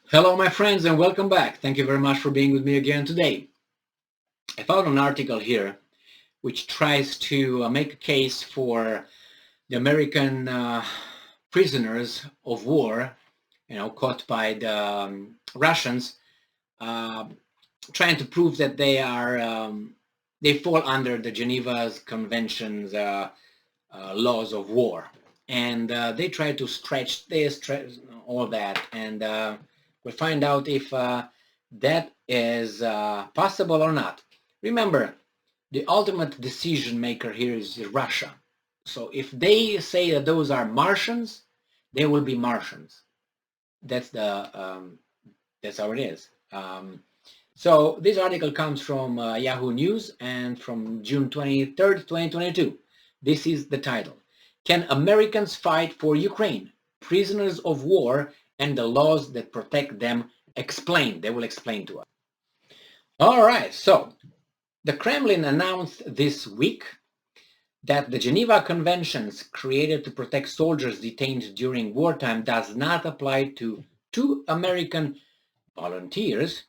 Hello, my friends, and welcome back. Thank you very much for being with me again today. I found an article here which tries to make a case for the American prisoners of war, caught by the Russians, uh, trying to prove that they fall under the Geneva's Convention's laws of war, and they try to stretch this, all that, and we'll find out if that is possible or not. Remember, the ultimate decision maker here is Russia. So if they say that those are Martians, they will be Martians. That's that's how it is. So this article comes from Yahoo News and from June 23rd, 2022. This is the title. Can Americans fight for Ukraine? Prisoners of war and the laws that protect them explained. They will explain to us. All right, so the Kremlin announced this week that the Geneva Conventions created to protect soldiers detained during wartime does not apply to two American volunteers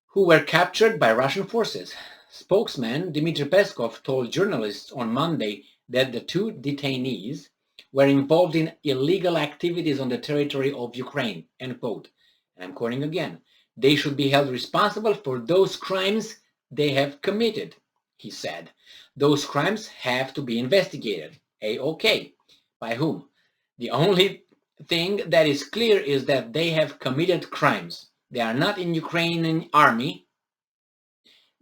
who were captured by Russian forces. Spokesman Dmitry Peskov told journalists on Monday that the two detainees were involved in illegal activities on the territory of Ukraine, end quote. And I'm quoting again. They should be held responsible for those crimes they have committed, he said. Those crimes have to be investigated. A-OK. By whom? The only thing that is clear is that they have committed crimes. They are not in Ukrainian army.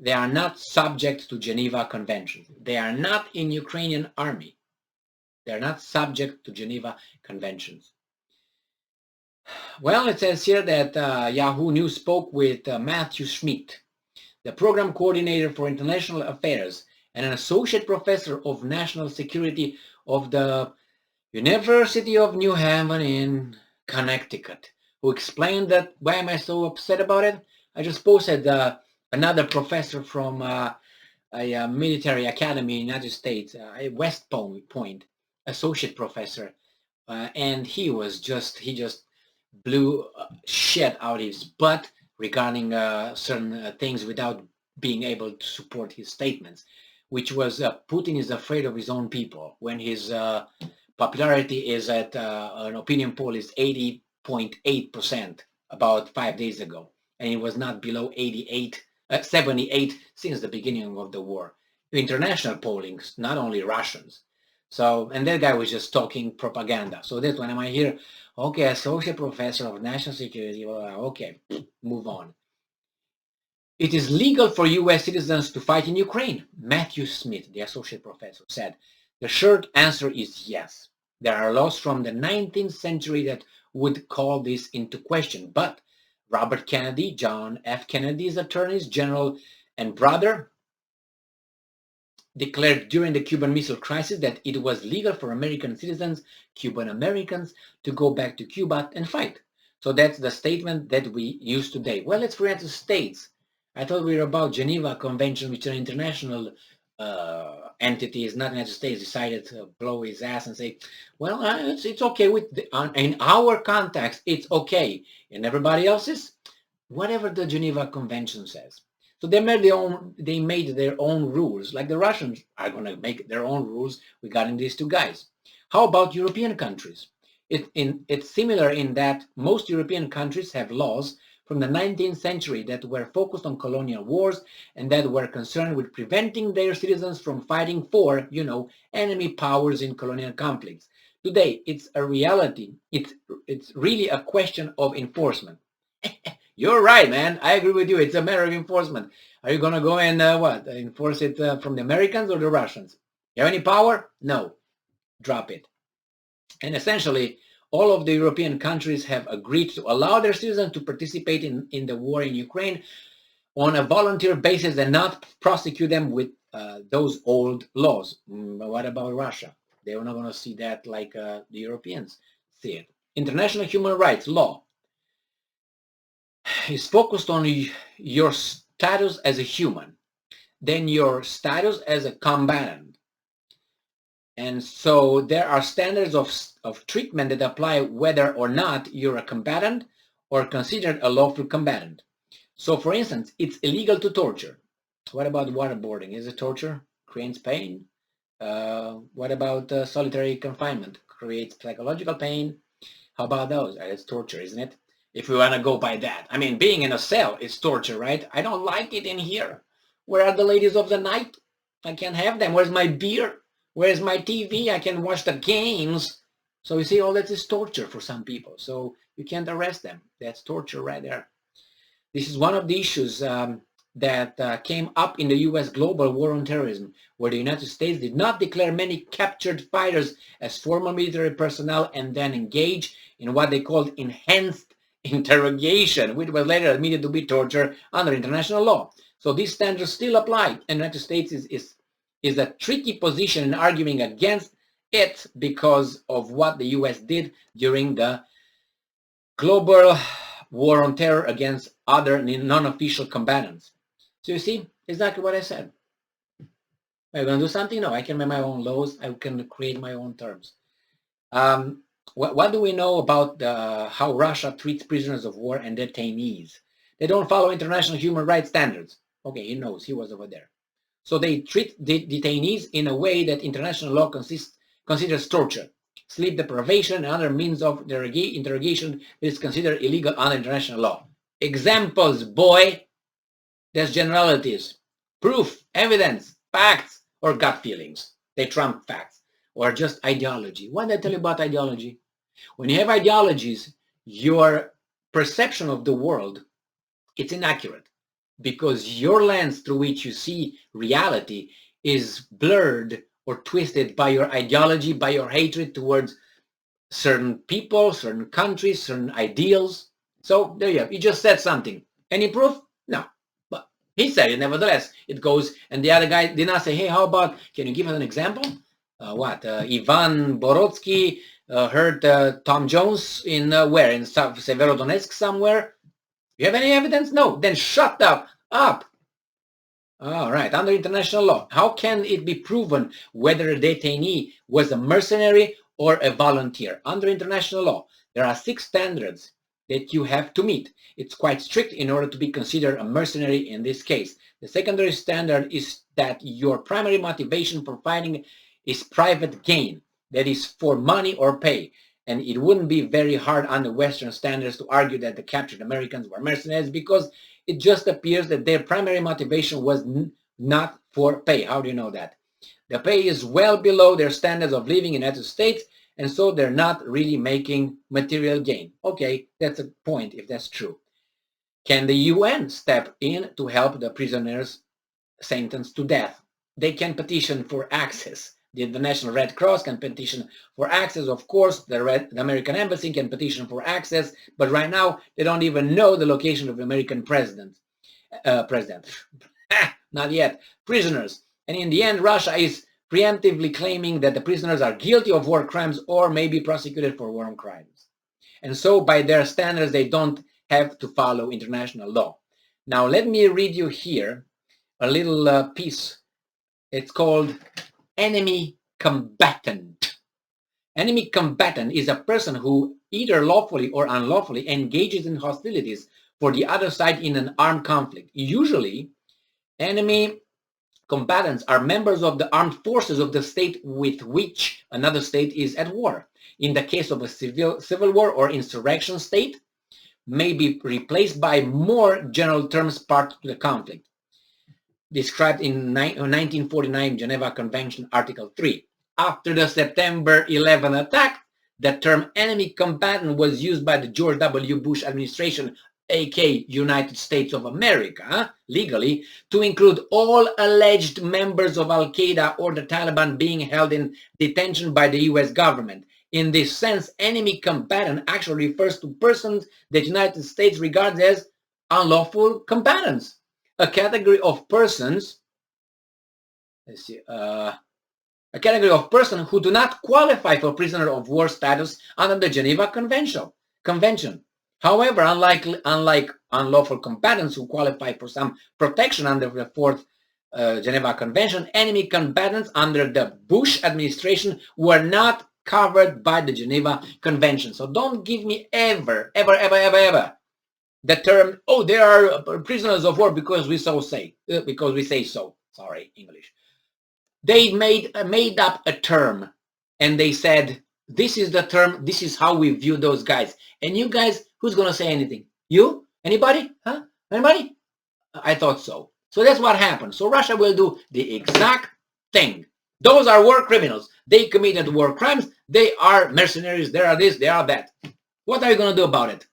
They are not subject to Geneva Conventions. They are not in Ukrainian army. They are not subject to Geneva Conventions. Well, it says here that Yahoo News spoke with Matthew Schmidt, the program coordinator for international affairs and an associate professor of national security of the University of New Haven in Connecticut, who explained that why am I so upset about it? I just posted another professor from a military academy in the United States, West Point, associate professor, and he just blew shit out his butt regarding certain things without being able to support his statements, which was Putin is afraid of his own people when his popularity is at an opinion poll is 80.8% about 5 days ago, and it was not below 78 since the beginning of the war. International polling, not only Russians. So, and that guy was just talking propaganda. So that's when am I here? Okay, associate professor of national security. Okay, move on. It is legal for U.S. citizens to fight in Ukraine, Matthew Smith, the associate professor, said. The short answer is yes. There are laws from the 19th century that would call this into question, but Robert Kennedy, John F. Kennedy's attorneys general and brother, declared during the Cuban Missile Crisis that it was legal for American citizens, Cuban Americans, to go back to Cuba and fight. So that's the statement that we use today. Well, it's for the United States. I thought we were about Geneva Convention, which is an international entity, is not the United States decided to blow his ass and say, well, it's okay with in our context, it's okay. In everybody else's, whatever the Geneva Convention says. So they made their own rules, like the Russians are going to make their own rules regarding these two guys. How about European countries? It's similar in that most European countries have laws from the 19th century that were focused on colonial wars and that were concerned with preventing their citizens from fighting for, enemy powers in colonial conflicts. Today, it's a reality. It's really a question of enforcement. You're right, man. I agree with you. It's a matter of enforcement. Are you going to go and enforce it from the Americans or the Russians? You have any power? No. Drop it. And essentially, all of the European countries have agreed to allow their citizens to participate in the war in Ukraine on a volunteer basis and not prosecute them with those old laws. But what about Russia? They're not going to see that like the Europeans see it. International human rights law is focused on your status as a human, then your status as a combatant. And so there are standards of treatment that apply whether or not you're a combatant or considered a lawful combatant. So, for instance, it's illegal to torture. What about waterboarding? Is it torture? Creates pain? What about solitary confinement? Creates psychological pain? How about those? It's torture, isn't it? If we want to go by that. I mean, being in a cell is torture, right? I don't like it in here. Where are the ladies of the night? I can't have them. Where's my beer? Where's my TV? I can watch the games. So you see, all that is torture for some people. So you can't arrest them. That's torture right there. This is one of the issues that came up in the U.S. global war on terrorism, where the United States did not declare many captured fighters as former military personnel and then engage in what they called enhanced interrogation, which was later admitted to be torture under international law. So these standards still apply, and the United States is a tricky position in arguing against it because of what the U.S. did during the global war on terror against other non-official combatants. So you see, exactly what I said. Are you going to do something? No, I can make my own laws. I can create my own terms. What do we know about how Russia treats prisoners of war and detainees? They don't follow international human rights standards. Okay, he knows. He was over there. So they treat detainees in a way that international law considers torture. Sleep deprivation and other means of interrogation is considered illegal under international law. Examples, boy. There's generalities. Proof, evidence, facts, or gut feelings. They trump facts. Or just ideology. What did I tell you about ideology? When you have ideologies, your perception of the world, it's inaccurate. Because your lens through which you see reality is blurred or twisted by your ideology, by your hatred towards certain people, certain countries, certain ideals. So there you have. He just said something. Any proof? No. But he said it nevertheless. It goes, and the other guy did not say, hey, how about, can you give us an example? Ivan Borodsky heard Tom Jones in where? In Severodonetsk somewhere? You have any evidence? No. Then shut up. All right. Under international law, how can it be proven whether a detainee was a mercenary or a volunteer? Under international law, there are 6 standards that you have to meet. It's quite strict in order to be considered a mercenary in this case. The secondary standard is that your primary motivation for fighting is private gain, that is for money or pay. And it wouldn't be very hard under Western standards to argue that the captured Americans were mercenaries because it just appears that their primary motivation was not for pay. How do you know that? The pay is well below their standards of living in the United States, and so they're not really making material gain. Okay, that's a point if that's true. Can the UN step in to help the prisoners sentenced to death? They can petition for access. The National Red Cross can petition for access. Of course, the American Embassy can petition for access, but right now they don't even know the location of the American president. Not yet. Prisoners. And in the end, Russia is preemptively claiming that the prisoners are guilty of war crimes or may be prosecuted for war crimes. And so by their standards, they don't have to follow international law. Now, let me read you here a little piece. It's called enemy combatant. Enemy combatant is a person who either lawfully or unlawfully engages in hostilities for the other side in an armed conflict. Usually, enemy combatants are members of the armed forces of the state with which another state is at war. In the case of a civil war or insurrection state, may be replaced by more general terms part of the conflict, described in 1949 Geneva Convention, Article 3. After the September 11 attack, the term enemy combatant was used by the George W. Bush administration, aka United States of America, legally, to include all alleged members of Al-Qaeda or the Taliban being held in detention by the US government. In this sense, enemy combatant actually refers to persons that the United States regards as unlawful combatants. A category of persons, a category of persons who do not qualify for prisoner of war status under the Geneva Convention. However, unlike unlawful combatants who qualify for some protection under the Fourth Geneva Convention, enemy combatants under the Bush administration were not covered by the Geneva Convention. So don't give me ever the term, oh, they are prisoners of war because we say so. Sorry, English. They made up a term, and they said, this is the term, this is how we view those guys. And you guys, who's going to say anything? You? Anybody? Huh? Anybody? I thought so. So that's what happened. So Russia will do the exact thing. Those are war criminals. They committed war crimes. They are mercenaries. They are this, they are that. What are you going to do about it?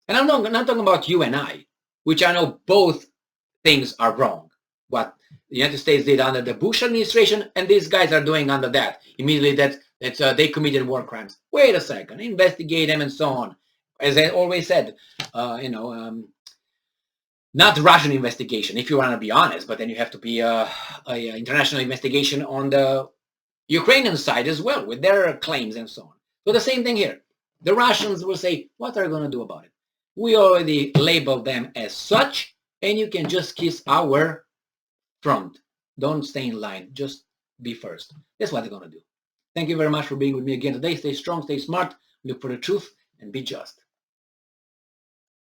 And I'm not talking about you and I, which I know both things are wrong. What the United States did under the Bush administration, and these guys are doing under that. Immediately that they committed war crimes. Wait a second, investigate them and so on. As I always said, not Russian investigation, if you want to be honest, but then you have to be a international investigation on the Ukrainian side as well, with their claims and so on. So the same thing here. The Russians will say, what are you going to do about it? We already labeled them as such, and you can just kiss our front. Don't stay in line. Just be first. That's what they're going to do. Thank you very much for being with me again today. Stay strong, stay smart, look for the truth, and be just.